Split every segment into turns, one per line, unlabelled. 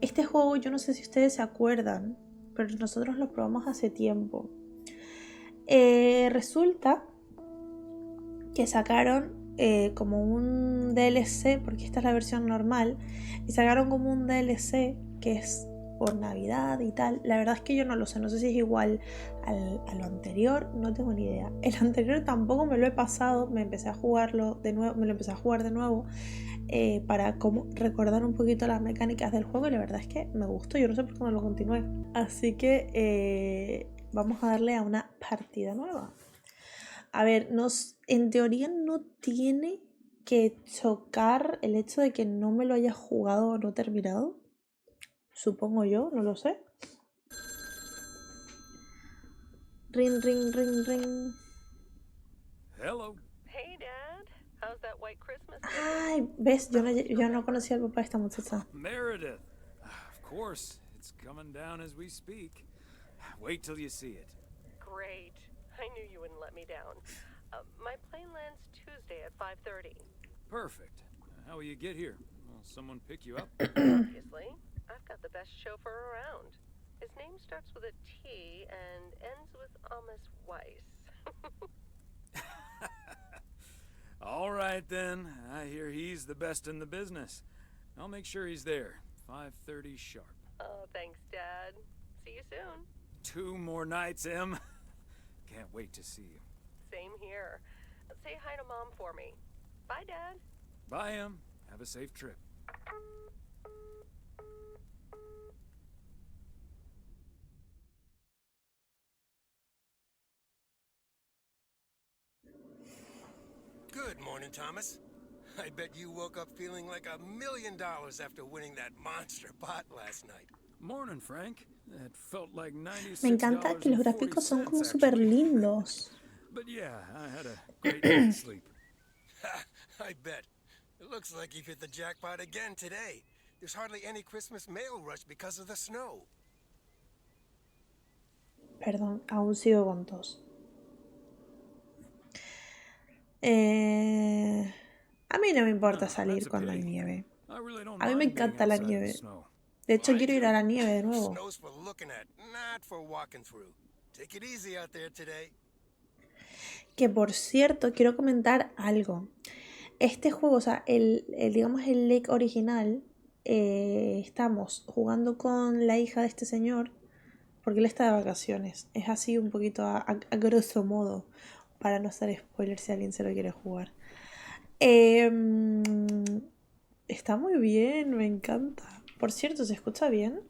Este juego yo no sé si ustedes se acuerdan, pero nosotros lo probamos hace tiempo. Resulta que sacaron como un DLC, porque esta es la versión normal, y sacaron como un DLC que es por Navidad y tal. La verdad es que yo no lo sé, no sé si es igual a lo anterior, no tengo ni idea. El anterior tampoco me lo he pasado, me empecé a jugarlo de nuevo, me lo empecé a jugar de nuevo para como recordar un poquito las mecánicas del juego, y la verdad es que me gustó, yo no sé por qué no lo continué. Así que vamos a darle a una partida nueva. A ver, en teoría no tiene que chocar el hecho de que no me lo haya jugado o no terminado. Supongo yo, no lo sé. Ring, ring, ring, ring.
Hello.
Hey, Dad. How's that white Christmas?
Ay, ves, yo no conocía al papá de esta muchacha.
Meredith. Of course, it's coming down as we speak. Wait till you see it.
Great. I knew you wouldn't let me down. My plane lands Tuesday at 5:30.
Perfect. How will you get here? Will someone pick you up?
Obviously. I've got the best chauffeur around. His name starts with a T and ends with Amos Weiss.
All right, then. I hear he's the best in the business. I'll make sure he's there. 5:30 sharp.
Oh, thanks, Dad. See you soon.
2 more nights, Em. Can't wait to see you.
Same here. Say hi to Mom for me. Bye, Dad.
Bye, Em. Have a safe trip.
Good morning, Thomas. I bet you woke up feeling like $1 million after winning that monster pot last night.
Morning, Frank. It felt like $96.
Me encanta que los gráficos son como súper lindos.
But yeah, I had a great night's sleep.
I bet. It looks like you've hit the jackpot again today. There's hardly any Christmas mail rush because of the snow.
Perdón, aún sigo con tos. A mí no me importa salir cuando hay nieve. A mí me encanta la nieve. De hecho, quiero ir a la nieve de nuevo. Que por cierto, quiero comentar algo. Este juego, o sea, digamos el Lake original, estamos jugando con la hija de este señor, porque él está de vacaciones. Es así un poquito a grosso modo, para no hacer spoiler si alguien se lo quiere jugar. Está muy bien, me encanta. Por cierto, ¿se escucha bien?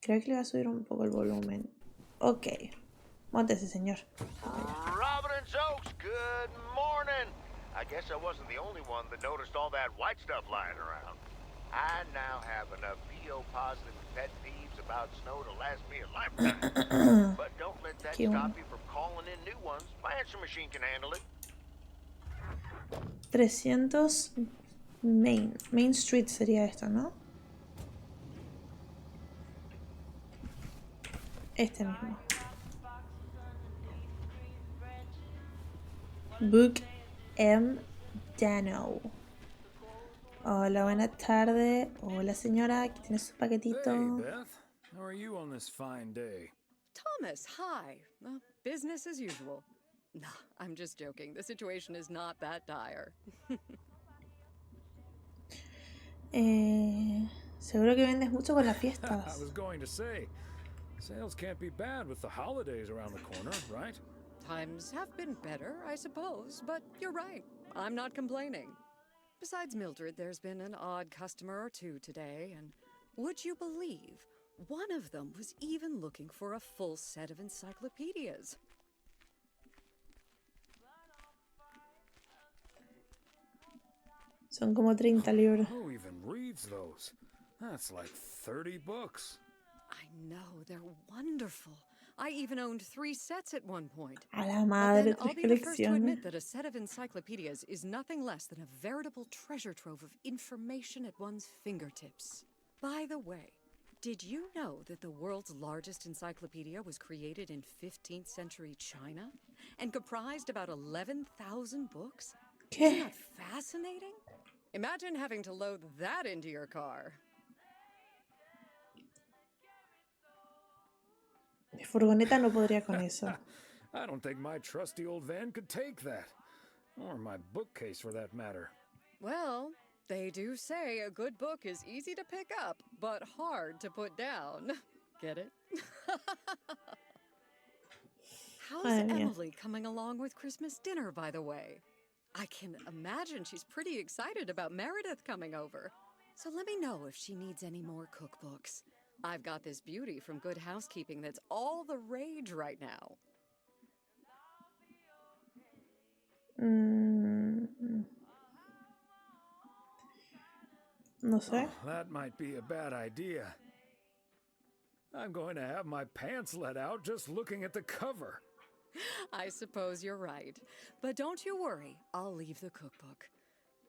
Creo que le voy a subir un poco el volumen. Ok. Móntese, señor.
Robin and Zokes, good morning. I guess I wasn't the only one that noticed all that white stuff lying around. I now have enough PO-positive pet peeves about snow to last me a lifetime. But don't let that stop you from calling in new ones. My answer machine can handle it.
300 Main Street sería esto, ¿no? Este mismo. Book M. Dano. Hola, buenas tardes. Hola, señora. Aquí tiene su paquetito.
Hey, Beth. How are you on this fine day?
Thomas, hi. Business as usual. No, I'm just joking. The situation is not that dire.
Seguro que vendes mucho con las fiestas.
I was going to say, sales can't be bad with the holidays around the corner, right?
Times have been better, I suppose, but you're right. I'm not complaining. Besides Mildred, there's been an odd customer or two today, and would you believe, one of them was even looking for a full set of encyclopedias.
Son como 30 libros.
Who even reads those? That's like 30 books.
I know, they're wonderful. I even owned 3 sets at one point.
A la madre,
I'll be the first to admit that a set of encyclopedias is nothing less than a veritable treasure trove of information at one's fingertips. By the way, did you know that the world's largest encyclopedia was created in 15th century China and comprised about 11,000 books?
¿Qué?
Isn't that fascinating? Imagine having to load that into your car.
furgoneta no podría con eso.
I don't think my trusty old van could take that. Or my bookcase, for that matter.
Well, they do say a good book is easy to pick up, but hard to put down. Get it? How's
Madre mía.
Emily coming along with Christmas dinner, by the way? I can imagine she's pretty excited about Meredith coming over. So let me know if she needs any more cookbooks. I've got this beauty from Good Housekeeping that's all the rage right now.
No sé.
Oh, that might be a bad idea. I'm going to have my pants let out just looking at the cover.
I suppose you're right. But don't you worry, I'll leave the cookbook.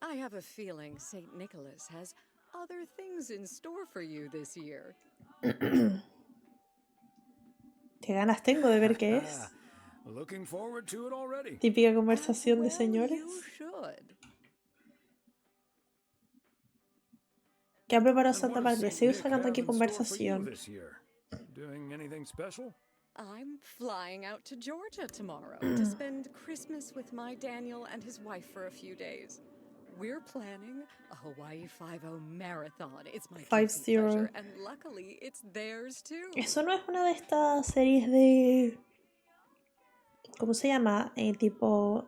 I have a feeling St. Nicholas has other things in store for you this year.
Qué ganas tengo de ver qué es.
Looking forward to it already.
Típica conversación de
Well,
señores.
you should.
¿Qué ha preparado
And
Santa
what does
Patria?
Saint
Sigo
Nick
sacando
have
aquí
in store for you
conversación.
this year? Doing anything special?
I'm flying out to Georgia tomorrow to spend Christmas with my Daniel and his wife for a few days. We're planning a Hawaii 5-0 marathon. It's my guilty
5-0.
pleasure, and luckily it's theirs too.
Eso no es una de estas series de... ¿Cómo se llama? Tipo...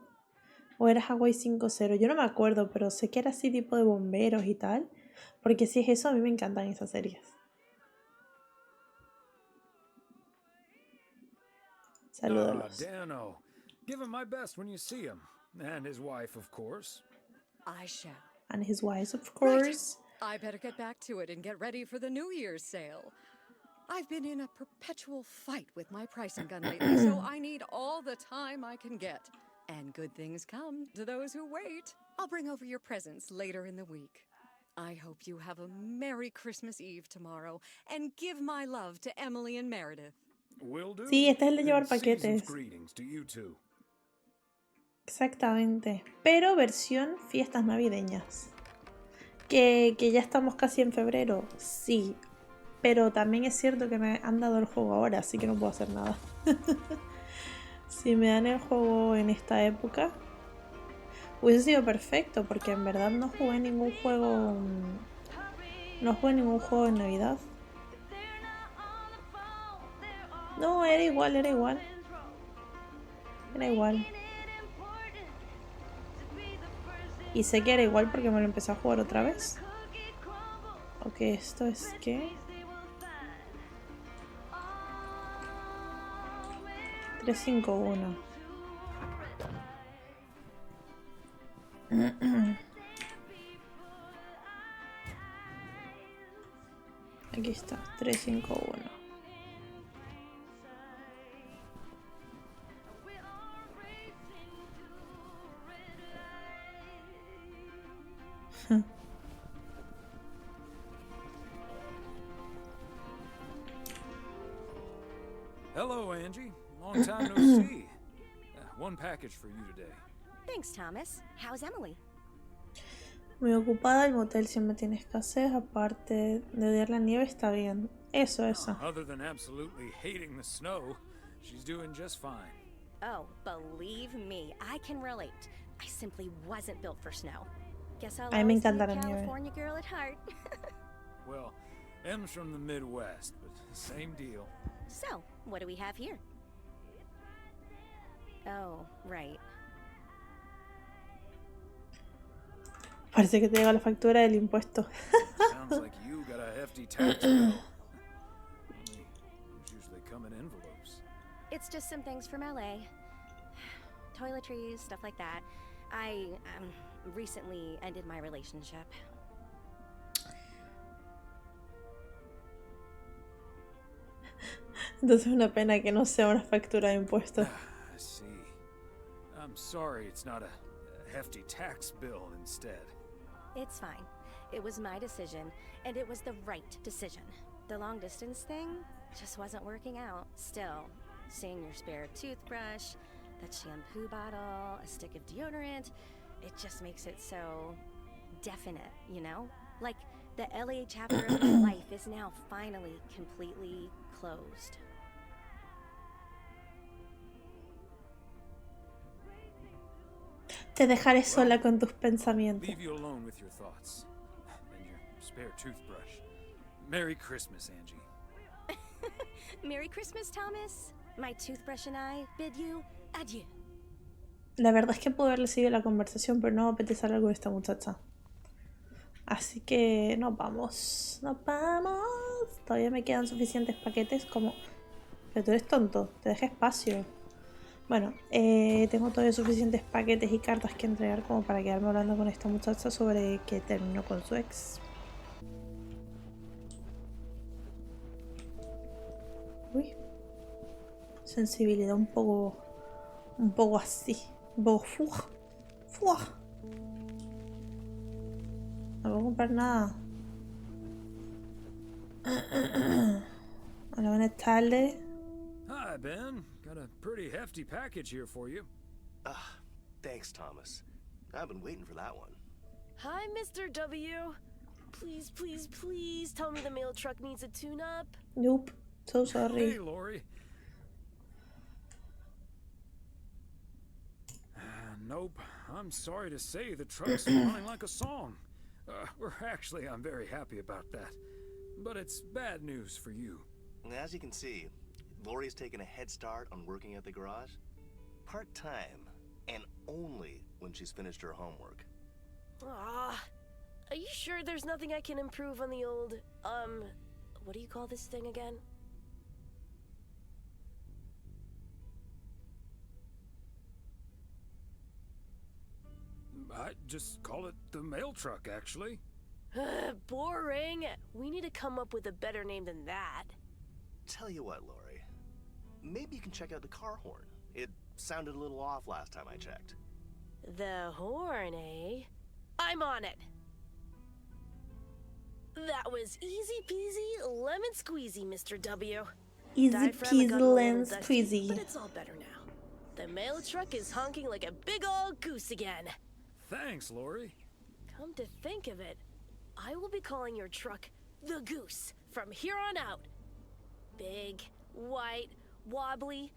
O era Hawaii 5-0. Yo no me acuerdo, pero sé que era así tipo de bomberos y tal. Porque si es eso, a mí me encantan esas series. Saludos.
Dano. Give him my best when you see him. And his wife, of course.
I shall.
And his wife, of
Right.
course.
I better get back to it and get ready for the New Year's sale. I've been in a perpetual fight with my pricing gun lately, so I need all the time I can get. And good things come to those who wait. I'll bring over your presents later in the week. I hope you have a Merry Christmas Eve tomorrow, and give my love to Emily and Meredith.
Will do.
Sí, este es el de llevar
And season's
paquetes.
greetings to you too.
Exactamente. Pero versión fiestas navideñas. Que ya estamos casi en febrero. Sí. Pero también es cierto que me han dado el juego ahora, así que no puedo hacer nada. Si me dan el juego en esta época, hubiese sido perfecto, porque en verdad no jugué ningún juego. No jugué ningún juego en Navidad. No, era igual. Era igual. Y sé que era igual porque me lo empecé a jugar otra vez. Ok, esto es que... 351. Aquí está, 351.
Hello, Angie. Long time no see. One package for you today.
Thanks, Thomas. How's Emily?
Muy ocupada, el motel siempre tiene escasez, aparte de odiar la nieve está bien. Eso.
Other than absolutely hating the snow, she's doing just fine.
Oh, believe me, I can relate. I simply wasn't built for snow. Guess I'll
A mí me
always be
encanta
a
la nieve.
California girl at heart.
Well, M's from the Midwest, but same deal.
So, what do we have here? Oh, right.
Parece que te llega la factura del impuesto.
Sounds like you got a hefty tax bill. Only those usually come in envelopes.
It's just some things from LA. Toiletries, stuff like that. I recently ended my relationship.
Entonces es una pena que no sea una factura de impuestos.
I see. I'm sorry it's not a hefty tax bill instead.
It's fine. It was my decision, and it was the right decision. The long distance thing just wasn't working out. Still, seeing your spare toothbrush, that shampoo bottle, a stick of deodorant, it just makes it so definite, you know? Like the LA chapter of my life is now finally completely closed.
Te dejaré sola con tus pensamientos.
Leave you alone with your thoughts. And your spare toothbrush. Merry Christmas, Angie.
Merry Christmas, Thomas. My toothbrush and I bid you adieu.
La verdad es que puedo haberle seguido la conversación, pero no me apetece hablar con esta muchacha. Así que nos vamos. Nos vamos. Todavía me quedan suficientes paquetes como... Pero tú eres tonto, te dejé espacio. Bueno, tengo todavía suficientes paquetes y cartas que entregar como para quedarme hablando con esta muchacha sobre que terminó con su ex. Uy. Sensibilidad un poco así. Un poco fuah. No puedo comprar nada. Hola, buenas tardes.
Hi, Ben. Got a pretty hefty package here for you.
Thanks, Thomas. I've been waiting for that one.
Hi, Mr. W. Please, please, please tell me the mail truck needs a tune-up.
Nope. So sorry.
Hey, Lori. Nope. I'm sorry to say the truck's running like a song. I'm very happy about that. But it's bad news for you.
As you can see, Lori's taken a head start on working at the garage. Part-time, and only when she's finished her homework.
Are you sure there's nothing I can improve on the old, what do you call this thing again?
I just call it the mail truck, actually.
Boring. We need to come up with a better name than that.
Tell you what, Lori. Maybe you can check out the car horn. It sounded a little off last time I checked.
The horn, eh? I'm on it. That was easy peasy lemon squeezy, Mr. W.
Easy
Diaphragm got a
peasy
little
lemon
dusty,
squeezy.
but it's all better now. The mail truck is honking like a big old goose again.
Thanks, Lori.
Come to think of it, I will be calling your truck the Goose from here on out. Big, white, wobbly,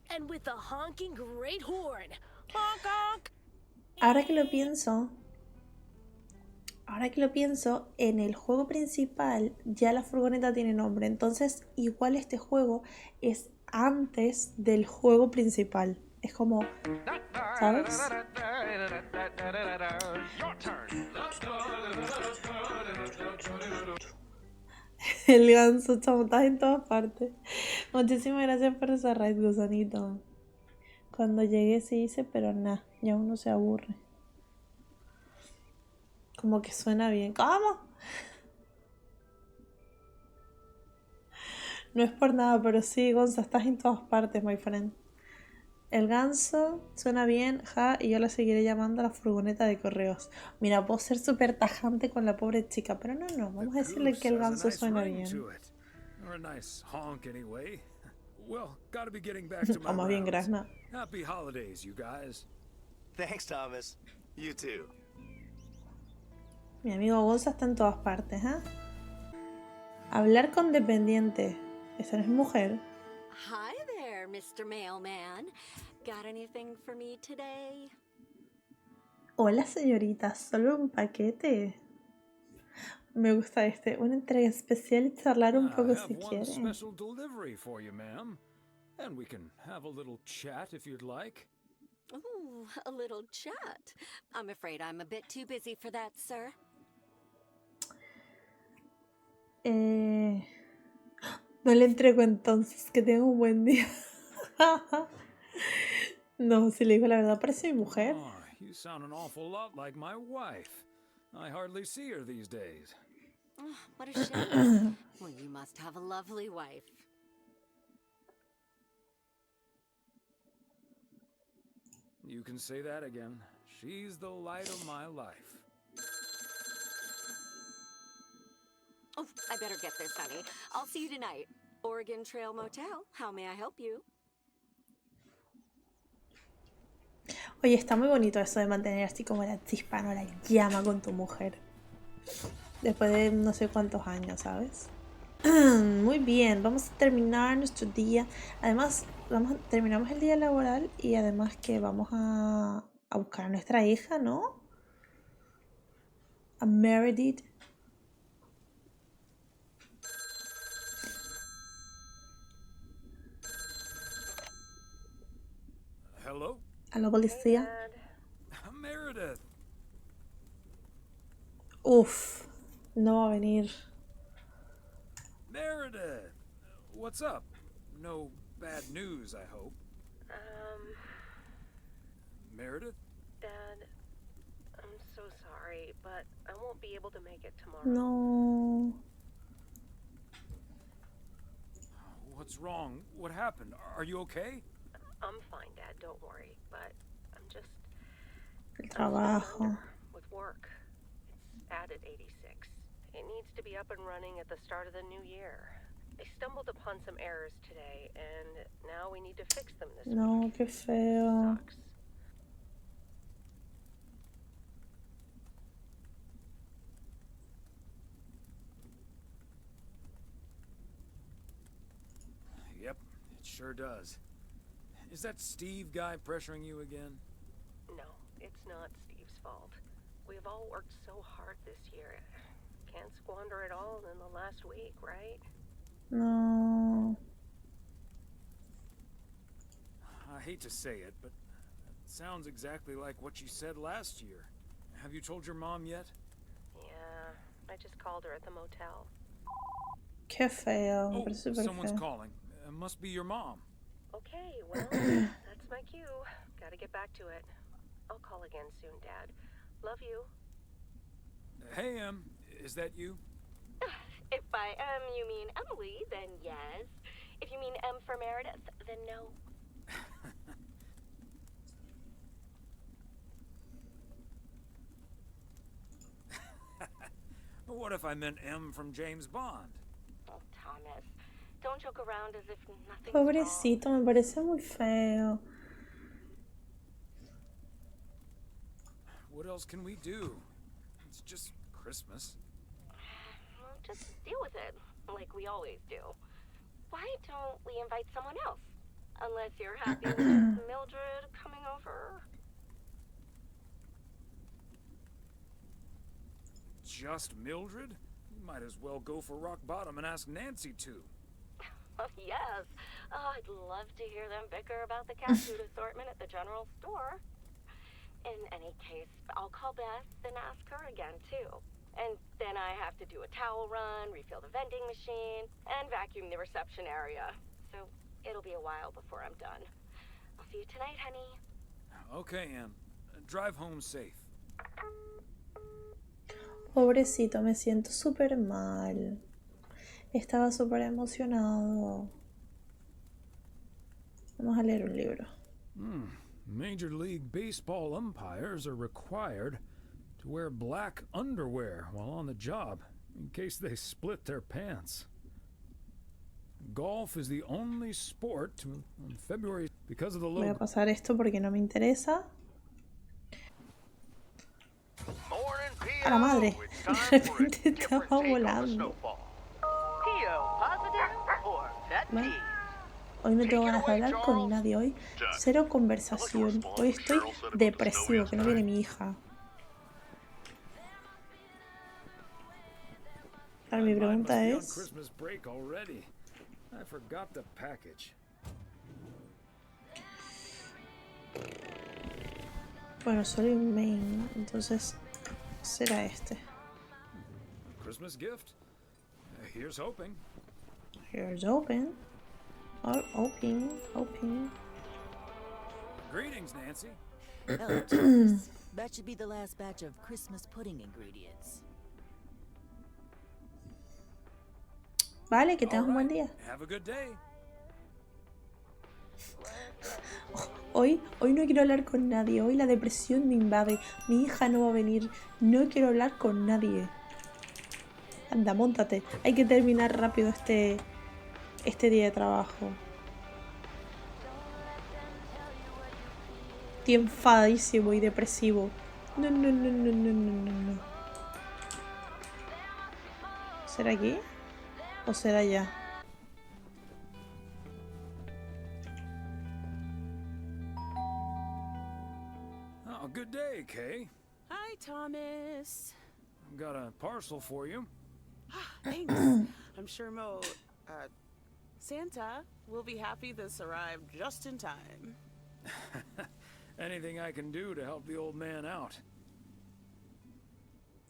and with a honking great horn. Honk, honk.
Ahora que lo pienso, en el juego principal ya la furgoneta tiene nombre. Entonces, igual este juego es antes del juego principal. Es como, ¿sabes? El ganso, chamo, estás en todas partes. Muchísimas gracias por esa raid, gusanito. Cuando llegué se hice, pero nada, ya uno se aburre. Como que suena bien. ¿Cómo? No es por nada, pero sí, Gonza, estás en todas partes, my friend. El ganso suena bien, ja, y yo la seguiré llamando a la furgoneta de correos. Mira, puedo ser súper tajante con la pobre chica, pero no, vamos a decirle que el ganso suena bien. Vamos bien, Grasna.
Happy holidays, you guys.
Thanks, Thomas. You too.
Mi amigo Gonza está en todas partes, ¿eh? Hablar con dependiente. ¿Esa no es mujer?
Hi there, Mr. Mailman. Got anything for me today?
Hola, señorita. ¿Solo un paquete? Me gusta este. Una entrega especial y charlar un poco si quieren.
Special delivery for you, ma'am. And we can have a little chat if you'd like.
Ooh, a little chat. I'm afraid I'm a bit too busy for that, sir.
No le entrego entonces, que tenga un buen día. No, si le digo la verdad, parece mi mujer.
Oh, you sound an awful lot like my wife. I hardly see her these days.
Oh, what a shame. Well, you must have a lovely wife.
You can say that again. She's the light of my life.
Oh, I better get this, honey. I'll see you tonight. Oregon Trail Motel. How may I help you?
Oye, está muy bonito eso de mantener así como la chispa, no la llama con tu mujer. Después de no sé cuántos años, ¿sabes? Muy bien, vamos a terminar nuestro día. Además, terminamos el día laboral y además que vamos a a buscar a nuestra hija, ¿no? A Meredith.
Hello?
A la policía.
Meredith.
Uf, no va a venir.
Meredith. What's up? No bad news, I hope. Meredith?
Dad, I'm so sorry, but I won't be able to make it tomorrow.
No.
What's wrong? What happened? Are you okay?
I'm fine, Dad, don't worry, but I'm just...
El trabajo.
With work. It's added 86. It needs to be up and running at the start of the new year. I stumbled upon some errors today, and now we need to fix them this
No,
week.
qué feo.
Sucks.
Yep, it sure does. Is that Steve guy pressuring you again?
No, it's not Steve's fault. We've all worked so hard this year. Can't squander it all in the last week, right?
No.
I hate to say it, but it sounds exactly like what you said last year. Have you told your mom yet?
Yeah, I just called her at the motel.
Qué feo. Me
Oh,
parece súper
someone's
feo.
calling. It must be your mom.
Okay, well, that's my cue. Gotta get back to it. I'll call again soon, Dad. Love you.
Hey, is that you?
If by you mean Emily, then yes. If you mean M for Meredith, then no.
What if I meant M from James Bond?
Oh, Thomas, don't joke around as if nothing's wrong.
Pobrecito, me parece muy feo.
What else can we do? It's just Christmas.
Well, just deal with it, like we always do. Why don't we invite someone else? Unless you're happy with Mildred coming over.
Just Mildred? You might as well go for rock bottom and ask Nancy to.
Oh, yes. Oh, I'd love to hear them bicker about the cat food assortment at the general store. In any case, I'll call Beth and ask her again, too. And then I have to do a towel run, refill the vending machine, and vacuum the reception area. So it'll be a while before I'm done. I'll see you tonight, honey.
Okay, Em. Drive home safe.
Pobrecito, me siento súper mal. Estaba súper emocionado. Vamos a leer un libro.
Major League Baseball umpires are required to wear black underwear while on the job in case they split their pants. Golf is the only sport to on February because of the
Voy a
logo.
pasar esto porque no me interesa. A la madre. De repente estaba volando. Bueno, hoy no tengo ganas de hablar con nadie. Hoy cero conversación. Hoy estoy depresivo, que no viene mi hija. Ahora mi pregunta es... Bueno, solo hay un main, entonces será este.
Christmas gift. Here's hoping.
Here's open. Oh, hoping.
Greetings, Nancy.
Hello, Thomas. That should be the last batch of Christmas pudding ingredients.
Vale, que tengas un buen día.
Have a good day.
Hoy no quiero hablar con nadie. Hoy la depresión me invade. Mi hija no va a venir. No quiero hablar con nadie. Anda, móntate. Hay que terminar rápido este día de trabajo. Estoy enfadísimo y depresivo. No. ¿Será aquí? ¿O será allá?
Good day, Kay.
Hi, Thomas.
I've got a parcel for you.
Thanks. I'm sure Santa will be happy this arrived just in time.
Anything I can do to help the old man out.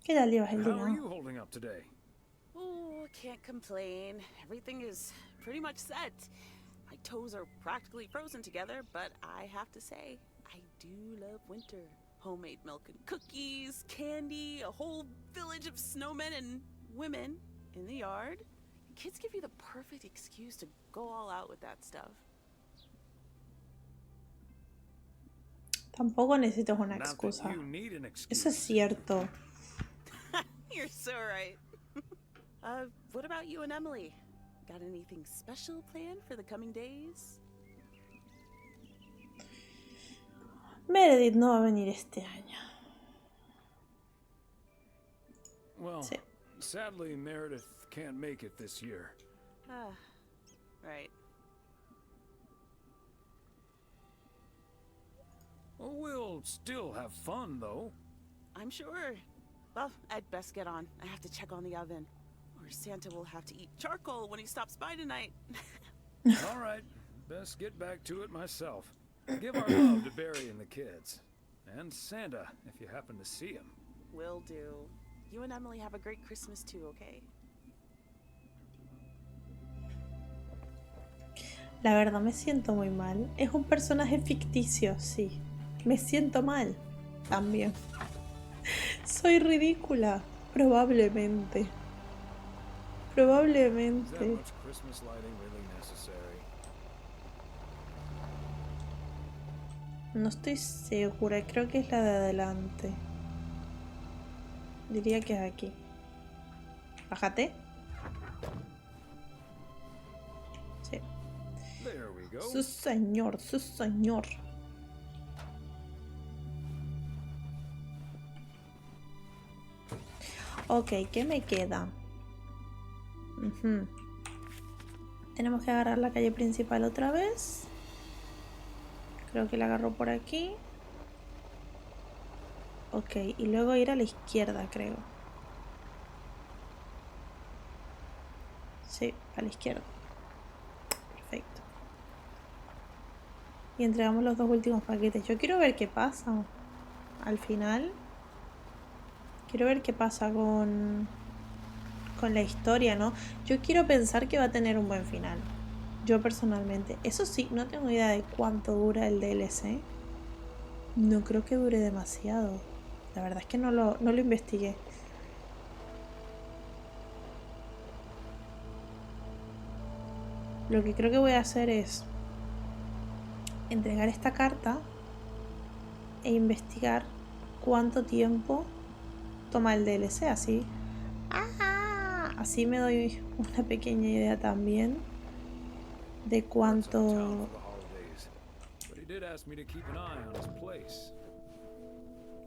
¿Qué tal llevas el
How are
día?
you holding up today?
Oh, can't complain. Everything is pretty much set. My toes are practically frozen together, but I have to say, I do love winter. Homemade milk and cookies, candy, a whole village of snowmen and women in the yard. Kids give you the perfect excuse to go all out with that stuff.
Tampoco necesitas una
Not that
excusa.
you need an excuse.
Eso es cierto.
You're so right. What about you and Emily? Got anything special planned for the coming days?
Meredith no va a venir este año.
Well,
Sí.
sadly, Meredith can't make it this year.
Ah, right.
Well, we'll still have fun, though.
I'm sure. Well, I'd best get on. I have to check on the oven. Or Santa will have to eat charcoal when he stops by tonight.
All right, best get back to it myself. Give our love to Barry and the kids. And Santa, if you happen to see him.
Will do. You and Emily have a great Christmas too, okay?
La verdad me siento muy mal. Es un personaje ficticio, sí. Me siento mal. También. Soy ridícula. Probablemente.
Is that
Probablemente.
much Christmas lighting really necessary?
No estoy segura. Creo que es la de adelante. Diría que es aquí. Bájate. Sí.
There we go.
Su señor, su señor. Ok, ¿qué me queda? Ujú. Tenemos que agarrar la calle principal otra vez. Creo que la agarro por aquí. Ok, y luego ir a la izquierda, creo. Sí, a la izquierda. Perfecto. Y entregamos los dos últimos paquetes. Yo quiero ver qué pasa al final. Quiero ver qué pasa con la historia, ¿no? Yo quiero pensar que va a tener un buen final. Yo personalmente. Eso sí, no tengo idea de cuánto dura el DLC. No creo que dure demasiado. La verdad es que no lo investigué. Lo que creo que voy a hacer es entregar esta carta e investigar cuánto tiempo toma el DLC, así. Así me doy una pequeña idea también de cuánto.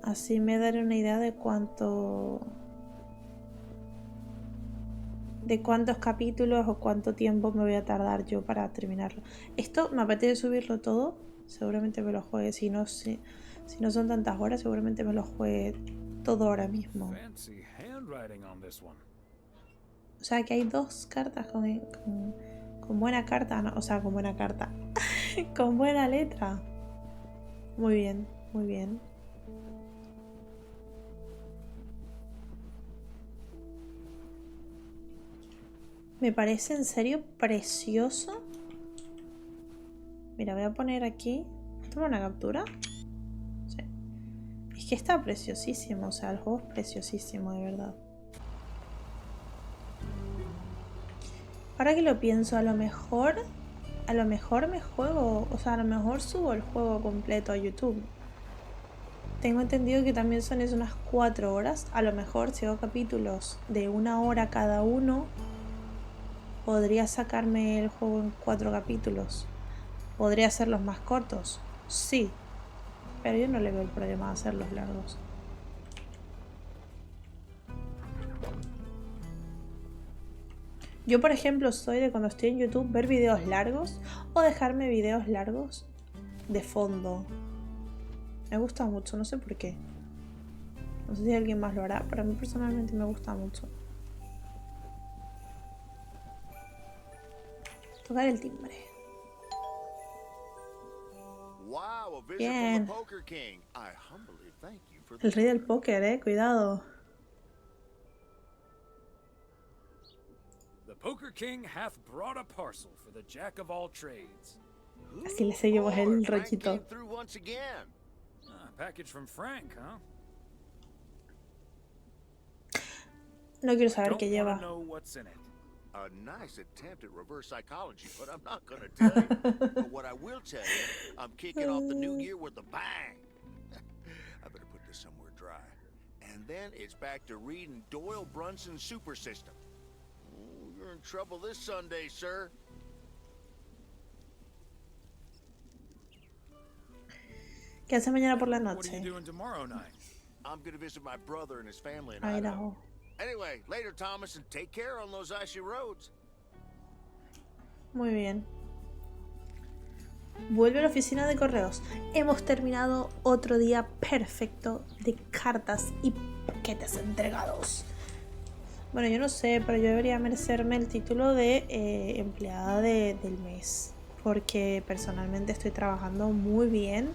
Así me daré una idea de cuánto. De cuántos capítulos o cuánto tiempo me voy a tardar yo para terminarlo. Esto me apetece subirlo todo. Seguramente me lo juegue. Si no son tantas horas, seguramente me lo juegue todo ahora mismo. O sea que hay dos cartas con buena carta, ¿no? O sea, con buena carta. Con buena letra. Muy bien, muy bien. Me parece en serio precioso. Mira, voy a poner aquí. ¿Toma una captura? Sí. Es que está preciosísimo. O sea, el juego es preciosísimo, de verdad. Ahora que lo pienso, a lo mejor me juego. O sea, a lo mejor subo el juego completo a YouTube. Tengo entendido que también son unas 4 horas. A lo mejor si hago capítulos de 1 hora cada uno, podría sacarme el juego en 4 capítulos. Podría hacerlos más cortos. Sí. Pero yo no le veo el problema de hacerlos largos. Yo, por ejemplo, soy de cuando estoy en YouTube ver videos largos o dejarme videos largos de fondo. Me gusta mucho, no sé por qué. No sé si alguien más lo hará, pero a mí personalmente me gusta mucho. Tocar el timbre. Bien. El rey del póker, cuidado.
The Poker King hath brought a parcel for the jack of all trades.
Así le seguimos el rollito.
Package from Frank, huh?
No quiero saber qué lleva.
A nice attempt at reverse psychology, but I'm not gonna tell you. But what I will tell you, I'm kicking off the new year with a bang. I better put this somewhere dry. And then it's back to reading Doyle Brunson's Super System. Oh, you're in trouble this Sunday, sir.
¿Qué hace mañana por la
What are you
noche?
doing tomorrow night?
I'm gonna visit my brother and his family in
Ay,
Idaho.
no.
Anyway, later, Thomas, and take care on those icy roads.
Muy bien. Vuelve a la oficina de correos. Hemos terminado otro día perfecto de cartas y paquetes entregados. Bueno, yo no sé, pero yo debería merecerme el título de empleada del mes. Porque personalmente estoy trabajando muy bien.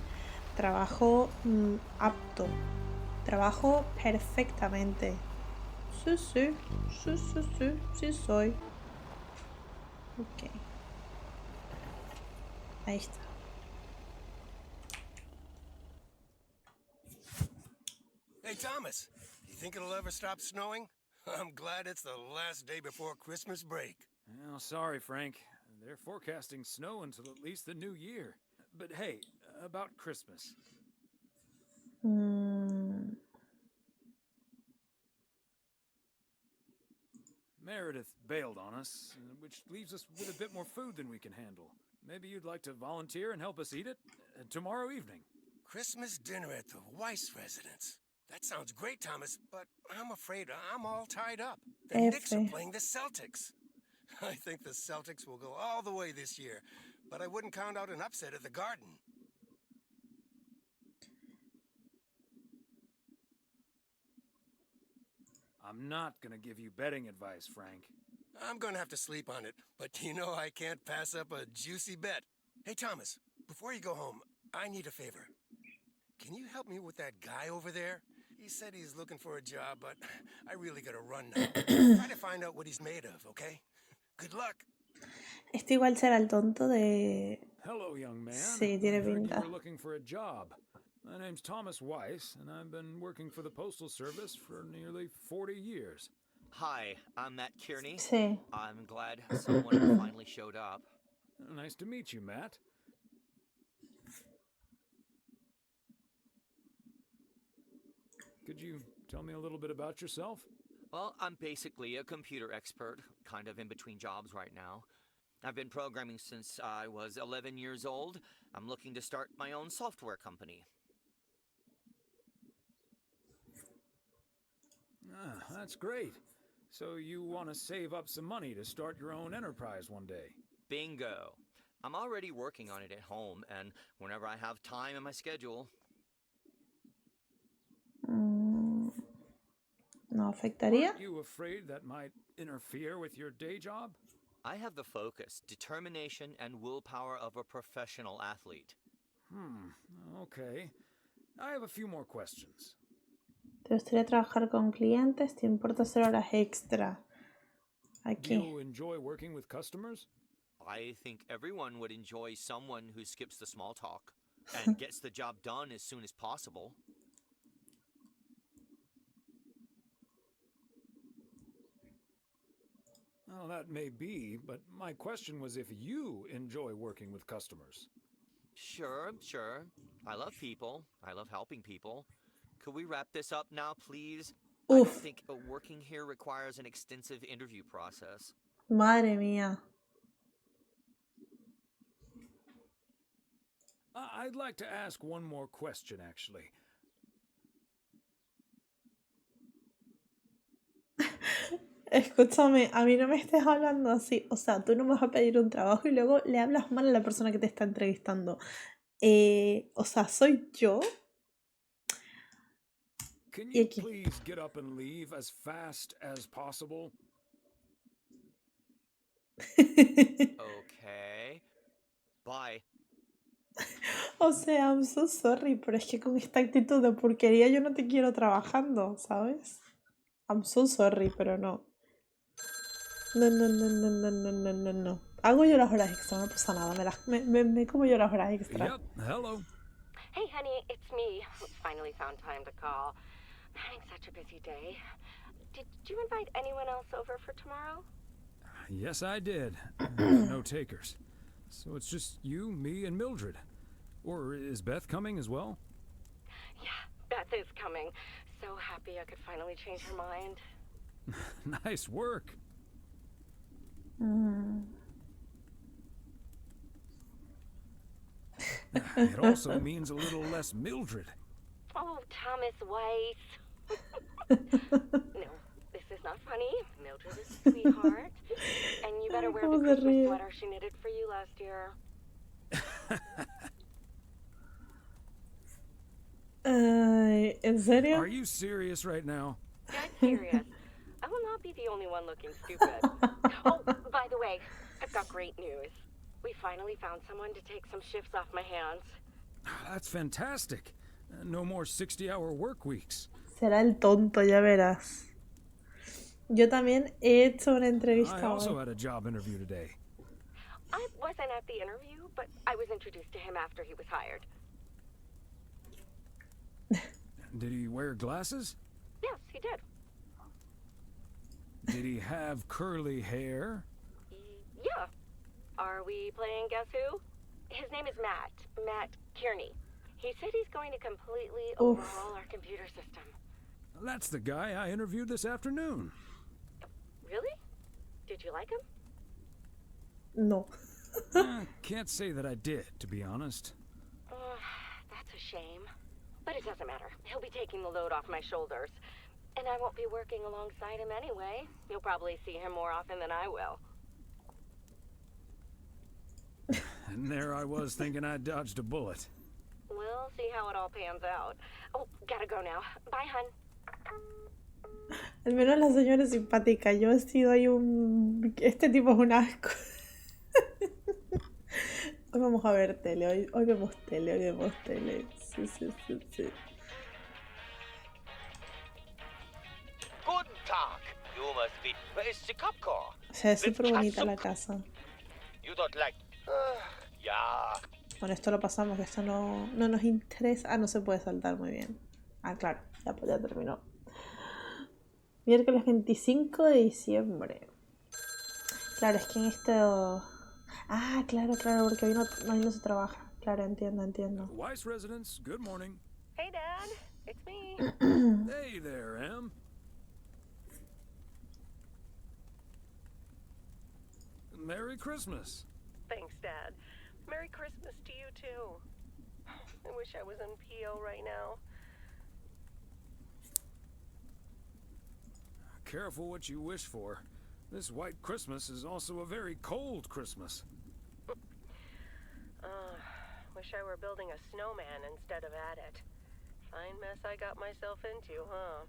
Trabajo apto. Trabajo perfectamente. Sí soy. Ok. Ahí está.
Hey, Thomas, you think it'll ever stop snowing? I'm glad it's the last day before Christmas break.
Well, sorry, Frank. They're forecasting snow until at least the new year. But hey, about Christmas. Meredith bailed on us, which leaves us with a bit more food than we can handle. Maybe you'd like to volunteer and help us eat it tomorrow evening.
Christmas dinner at the Weiss residence. That sounds great, Thomas, but I'm afraid I'm all tied up. The Knicks are playing the Celtics. I think the Celtics will go all the way this year, but I wouldn't count out an upset at the Garden.
I'm not gonna give you betting advice, Frank.
I'm gonna have to sleep on it, but you know I can't pass up a juicy bet. Hey, Thomas, before you go home, I need a favor. Can you help me with that guy over there? He said he's looking for a job, but I really gotta run now. Try to find out what he's made of, okay? Good luck.
Este igual será el tonto de...
Hello, young man.
Sí, tiene
I heard
pinta.
you were looking for a job. My name's Thomas Weiss, and I've been working for the Postal Service for nearly 40 years.
Hi, I'm Matt Kearney.
Sí.
I'm glad someone finally showed up.
Nice to meet you, Matt. Could you tell me a little bit about yourself?
Well, I'm basically a computer expert, kind of in between jobs right now. I've been programming since I was 11 years old. I'm looking to start my own software company.
Ah, that's great. So you want to save up some money to start your own enterprise one day?
Bingo. I'm already working on it at home, and whenever I have time in my schedule.
¿No afectaría?
Aren't you afraid that might interfere with your day job?
I have the focus, determination, and willpower of a professional athlete.
Okay. I have a few more questions.
¿Te gustaría trabajar con clientes? ¿Te importa hacer horas extra?
Do
Aquí.
you enjoy working with customers?
I think everyone would enjoy someone who skips the small talk and gets the job done as soon as possible.
Well, that may be, but my question was if you enjoy working with customers.
Sure. I love people. I love helping people. Could we wrap this up now, please? I don't think working here requires an extensive interview process.
Madre mía.
I'd like to ask one more question, actually.
Escúchame, a mí no me estés hablando así. O sea, tú no me vas a pedir un trabajo y luego le hablas mal a la persona que te está entrevistando. O sea, ¿soy yo?
Can
Y
you
aquí.
please get up and leave as fast as possible?
Okay. Bye.
O sea, I'm so sorry, pero es que con esta actitud de porquería yo no te quiero trabajando, ¿sabes? I'm so sorry, pero no. No, no, no, no, no, no, no, no, no. Hago yo las horas extra, no pasa nada. Me como yo las horas extra.
Yep, hello.
Hey, honey, it's me. Finally found time to call. I'm having such a busy day. Did you invite anyone else over for tomorrow?
Yes, I did. No takers. So it's just you, me, and Mildred. Or is Beth coming as well?
Yeah, Beth is coming. So happy I could finally change her mind.
Nice work. It also means a little less Mildred.
Oh, Thomas Weiss. No, this is not funny. Mildred is a sweetheart. And you better wear the Christmas sweater she knitted for you last year.
¿En serio?
Are you serious right now?
Dead serious. I will not be the only one looking stupid. Oh, by the way, I've got great news. We finally found someone to take some shifts off my hands.
That's fantastic. No more 60-hour work weeks.
Será el tonto, ya verás. Yo también he hecho una
I
entrevista
also
hoy.
had a job interview today.
I wasn't at the interview, but I was introduced to him after he was hired.
Did he wear glasses?
Yes, he did.
Did he have curly hair?
Yeah. Are we playing Guess Who? His name is Matt. Matt Kearney. He said he's going to completely overhaul our computer system.
That's the guy I interviewed this afternoon.
Really? Did you like him?
No.
Can't say that I did, to be honest.
That's a shame. But it doesn't matter. He'll be taking the load off my shoulders. And I won't be working alongside him anyway. You'll probably see him more often than I will.
And there I was thinking I dodged a bullet.
We'll see how it all pans out. Oh, gotta go now. Bye, hun.
Al menos la señora es simpática. Yo he sido ahí un... Este tipo es un asco. Hoy vamos a ver tele. Hoy vemos tele. Hoy vemos tele. Sí, sí, sí, sí.
Guten Tag. You must be... Where is the cop car?
O sea, es súper bonita la casa.
You don't like... yeah.
Bueno, esto lo pasamos, que esto no nos interesa. Ah, no se puede saltar, muy bien. Ah, claro, ya, pues ya terminó. Miércoles 25 de diciembre. Claro, es que en esto... Ah, claro, porque hoy no se trabaja. Claro, entiendo.
Weiss residence, good morning.
Hey, Dad. It's me.
Hey there, Em. Merry Christmas.
Thanks, Dad. Merry Christmas to you, too. I wish I was in PO right now.
Careful what you wish for. This white Christmas is also a very cold Christmas.
Wish I were building a snowman instead of at it. Fine mess I got myself into, huh?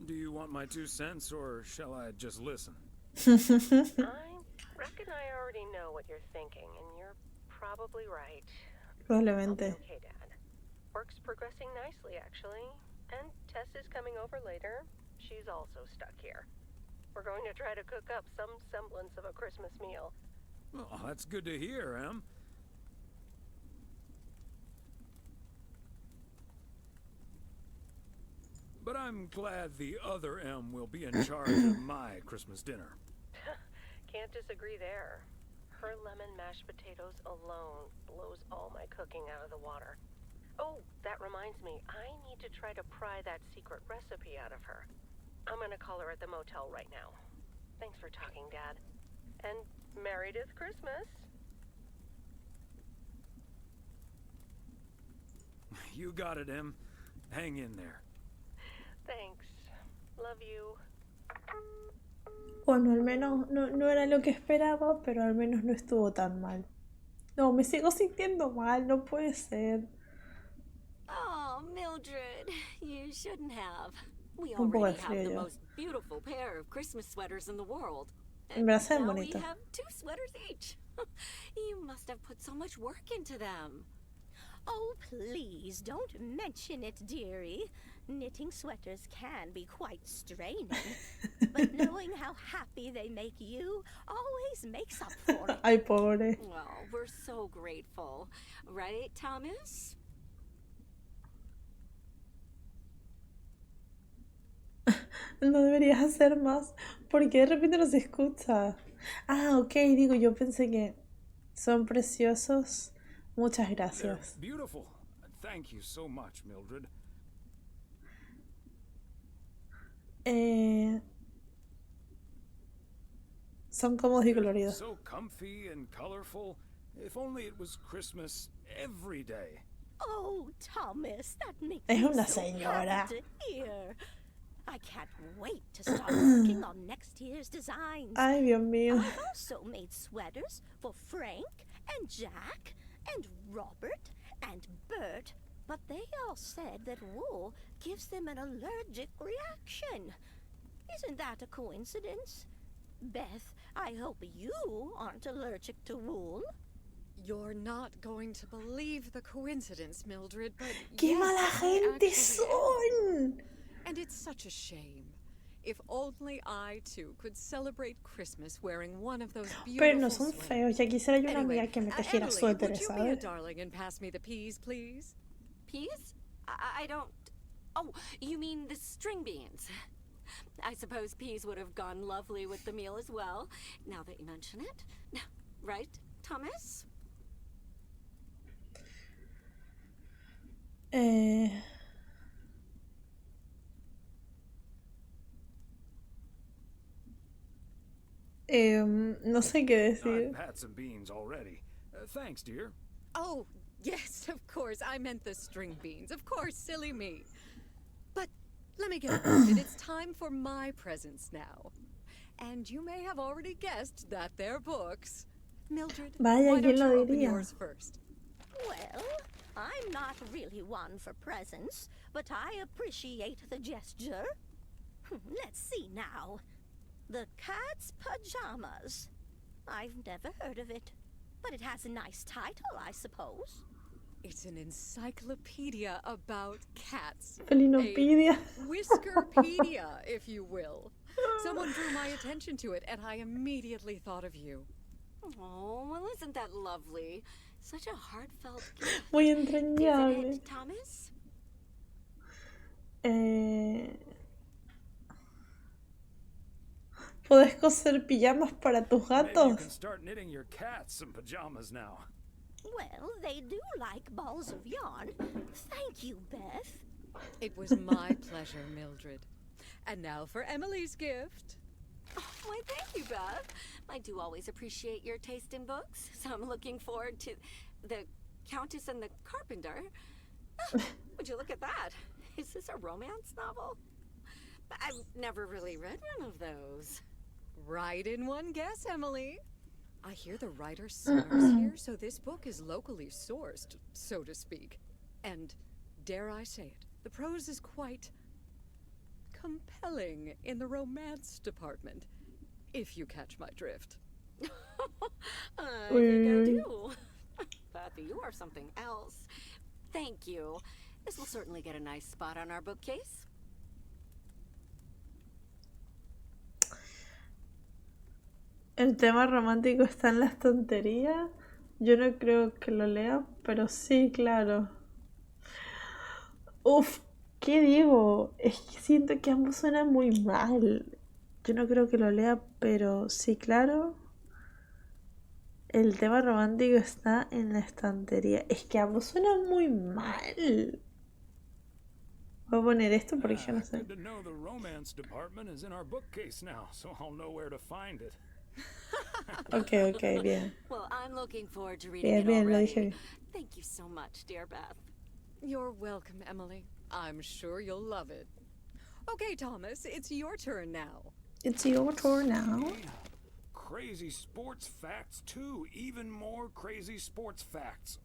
Do you want my 2 cents, or shall I just listen?
I reckon I already know what you're thinking, and you're probably right.
Probablemente.
Okay, Dad. Work's progressing nicely, actually. And Tess is coming over later. She's also stuck here. We're going to try to cook up some semblance of a Christmas meal.
Oh, that's good to hear, Em. But I'm glad the other M will be in charge of my Christmas dinner.
Can't disagree there. Her lemon mashed potatoes alone blows all my cooking out of the water. Oh, that reminds me, I need to try to pry that secret recipe out of her. I'm gonna call her at the motel right now. Thanks for talking, Dad. And Meredith Christmas.
You got it, Em. Hang in there.
Thanks. Love you.
Bueno, al menos no era lo que esperaba, pero al menos no estuvo tan mal. No, me sigo sintiendo mal, no puede ser.
Oh, Mildred, you shouldn't have. We
Un poco de
already have
frío
the
yo.
most beautiful pair of Christmas sweaters in the world.
En verdad se ven
Now we
bonitos.
have 2 sweaters each. You must have put so much work into them.
Oh, please don't mention it, dearie. Knitting sweaters can be quite straining. But knowing how happy they make you always makes up for it.
Ay, pobre.
Well, we're so grateful. Right, Thomas?
No deberías hacer más. Porque de repente no se escucha. Ah, ok, digo, yo pensé que son preciosos. Muchas
They're
gracias.
beautiful. Thank you so much, Mildred.
Son cómodos y coloridos.
So comfy and colorful. If only it was Christmas every day.
Oh, Thomas, that makes
Es
me
una
so
señora.
happy to hear. I can't wait to start working on next year's designs.
Ay, Dios mío.
I've also made sweaters for Frank and Jack and Robert and Bert, but they all said that wool gives them an allergic reaction. Isn't that a coincidence? Beth, I hope you aren't allergic to wool.
You're not going to believe the coincidence, Mildred, but
¡Qué
yes,
mala
I
gente
actually
son!
am. And it's such a shame. If only I too could celebrate Christmas wearing one of those beautiful
Pero no son
sweaters.
feos. Ya quisiera yo una
Anyway,
amiga que me tejiera
Emily,
suéteres,
would you be a
¿sabes?
darling and pass me the peas, please?
Peas? I don't... Oh, you mean the string beans. I suppose peas would have gone lovely with the meal as well, now that you mention it. Right, Thomas?
No sé qué decir.
I've had some beans already. Thanks, dear.
Oh, yes, of course. I meant the string beans. Of course, silly me. But let me get acquainted. It's time for my presents now. And you may have already guessed that they're books. Mildred,
Vaya,
why don't
¿quién lo
you open
diría?
yours first?
Well, I'm not really one for presents, but I appreciate the gesture. Let's see now. The Cat's Pajamas. I've never heard of it, but it has a nice title, I suppose.
It's an encyclopedia about cats.
Felinopedia.
A whiskerpedia, if you will. Someone drew my attention to it, and I immediately thought of you.
Oh, well, isn't that lovely? Such a heartfelt gift.
Muy
Isn't
entrañable.
it, Thomas?
¿Podés coser pijamas para tus
Maybe you
gatos?
can start knitting your cats some pajamas now.
Well, they do like balls of yarn. Thank you, Beth.
It was my pleasure, Mildred. And now for Emily's gift.
Oh, why, thank you, Beth. I do always appreciate your taste in books, so I'm looking forward to The Countess and the Carpenter. Would you look at that? Is this a romance novel? I've never really read one of those.
Right in one guess, Emily. I hear the writer summers here, so this book is locally sourced, so to speak. And, dare I say it, the prose is quite compelling in the romance department, if you catch my drift.
I think I do. Beth, you are something else. Thank you. This will certainly get a nice spot on our bookcase.
El tema romántico está en la estantería. Yo no creo que lo lea, pero sí, claro. Uf, ¿qué digo? Es que siento que ambos suenan muy mal. Yo no creo que lo lea, pero sí, claro. El tema romántico está en la estantería. Es que ambos suenan muy mal. Voy a poner esto porque yo no sé.
Good to know the romance department is in our bookcase now, so I'll know where to find it.
Ok, bien.
Well, I'm looking forward to reading it
Bien, lo
already.
dije bien.
Thank you so much, dear Beth.
You're welcome, Emily. I'm sure you'll love it. Okay, Thomas, it's your turn now.
It's your turn now.
crazy sports facts too. Even more crazy sports facts.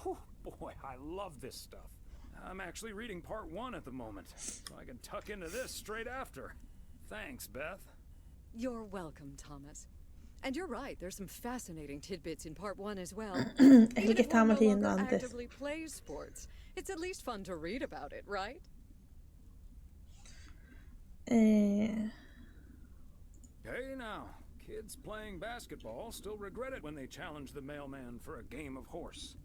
Whew, boy, I love this stuff. I'm actually reading part 1 at the moment, so I can tuck into this straight after. Thanks, Beth.
You're welcome, Thomas. And you're right, there's some fascinating tidbits in part 1 as well.
Es el que estábamos leyendo antes.
Actively plays sports. It's at least fun to read about it, right?
Hey now, kids playing basketball still regret it when they challenge the mailman for a game of horse.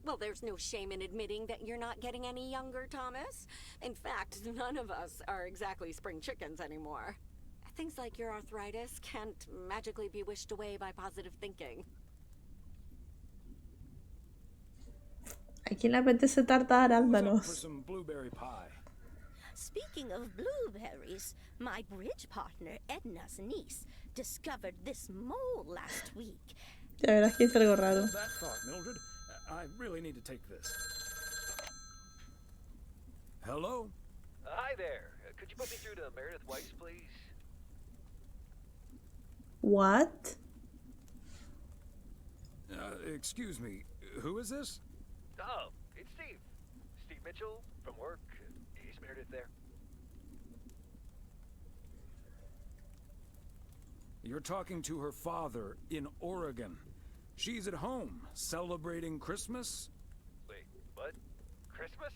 Well, there's no shame in admitting that you're not getting any younger, Thomas. In fact, none of us are exactly spring chickens anymore. Things like your arthritis can't magically be wished away by positive thinking.
¿A quién le apetece tarta de arándanos?
For some blueberry pie.
Speaking of blueberries, my bridge partner Edna's niece discovered this mole last week.
La verdad es que es algo raro.
That thought, Mildred. I really need to take this. Hello?
Hi there. Could you put me through to Meredith Weiss, please?
What?
Excuse me. Who is this?
Oh, it's Steve. Steve Mitchell from work. Is Meredith there?
You're talking to her father in Oregon. She's at home, celebrating Christmas.
Wait, what? Christmas?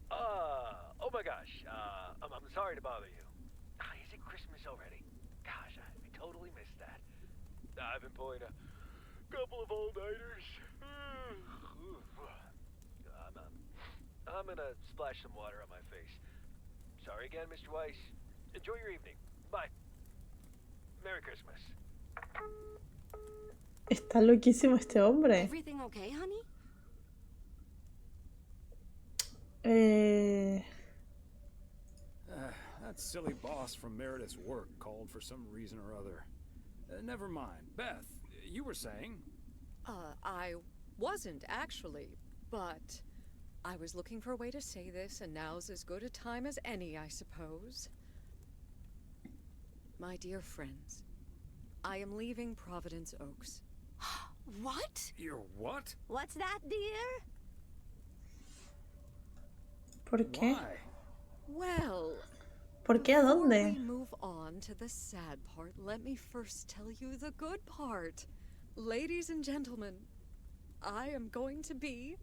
Oh my gosh. I'm sorry to bother you. Is it Christmas already? Gosh, I totally missed that. I've been pulling a couple of all-nighters. I'm gonna splash some water on my face. Sorry again, Mr. Weiss. Enjoy your evening. Bye. Merry Christmas.
Está loquísimo este hombre.
Everything okay, honey?
That silly boss from Meredith's work called for some reason or other. Never mind. Beth, you were saying?
I wasn't actually, but I was looking for a way to say this, and now's as good a time as any, I suppose. My dear friends, I am leaving Providence Oaks.
What?
You're what?
What's that, dear?
¿Por qué?
Why?
Well,
¿Por qué? ¿A
before
dónde?
we move on to the sad part, let me first tell you the good part. Ladies and gentlemen, I am going to be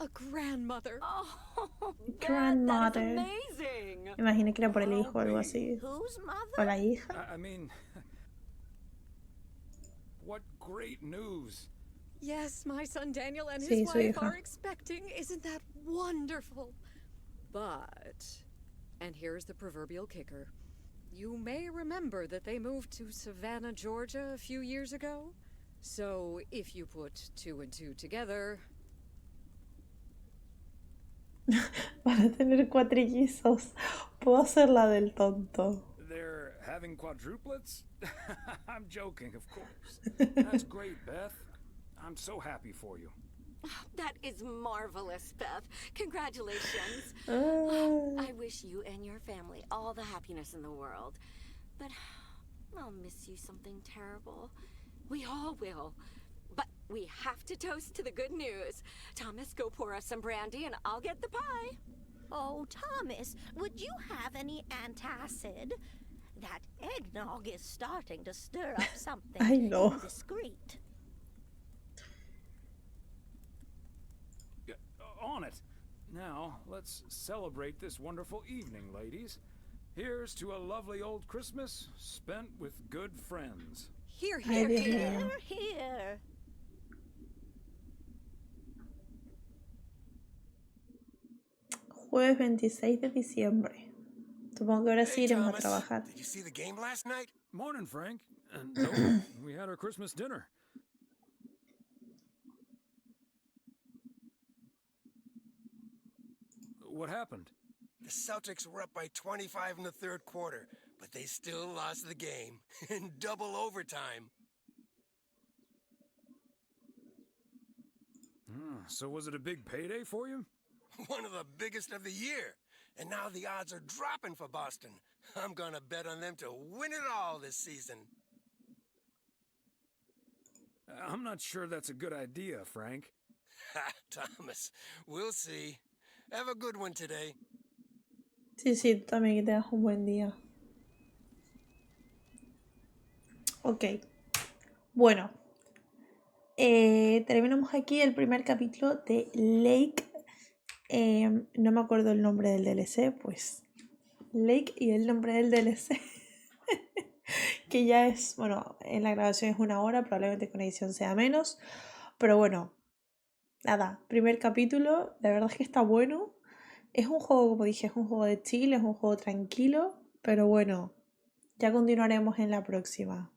a grandmother.
Oh,
Grandmother.
that is amazing.
Imaginé que era por el hijo o algo así.
Whose mother?
O la hija.
I mean, what great news.
Yes, my son Daniel and
Sí,
his
su
wife
hija.
are expecting. Isn't that wonderful? But, and here's the proverbial kicker. You may remember that they moved to Savannah, Georgia a few years ago. So if you put 2 and 2 together...
Para tener cuatrillizos. Puedo hacer la del tonto.
They're having quadruplets? I'm joking, of course. That's great, Beth. I'm so happy for you.
That is marvelous, Beth. Congratulations. I wish you and your family all the happiness in the world. But I'll miss you something terrible. We all will. But we have to toast to the good news. Thomas, go pour us some brandy and I'll get the pie.
Oh, Thomas, would you have any antacid? That eggnog is starting to stir up something
I know.
indiscreet.
On it. Now, let's celebrate this wonderful evening, ladies. Here's to a lovely old Christmas spent with good friends.
Here,
Ay,
here,
Dios
here.
mío.
Here.
Jueves 26 de diciembre. Supongo que ahora sí
Hey,
iremos a
Thomas.
trabajar.
Did you see the game last night?
Morning, Frank. No, we had our Christmas dinner. What happened?
The Celtics were up by 25 in the third quarter, but they still lost the game in double overtime.
So was it a big payday for you?
One of the biggest of the year. And now the odds are dropping for Boston. I'm gonna bet on them to win it all this season.
I'm not sure that's a good idea, Frank.
Ha, Thomas, we'll see. Have a good one today.
Sí, tú también que tengas un buen día. Ok. Bueno. Terminamos aquí el primer capítulo de Lake. No me acuerdo el nombre del DLC, pues Lake y el nombre del DLC. Que ya es, bueno, en la grabación es 1 hora, probablemente con edición sea menos. Pero bueno, nada, primer capítulo, la verdad es que está bueno. Es un juego, como dije, es un juego de chill, es un juego tranquilo. Pero bueno, ya continuaremos en la próxima.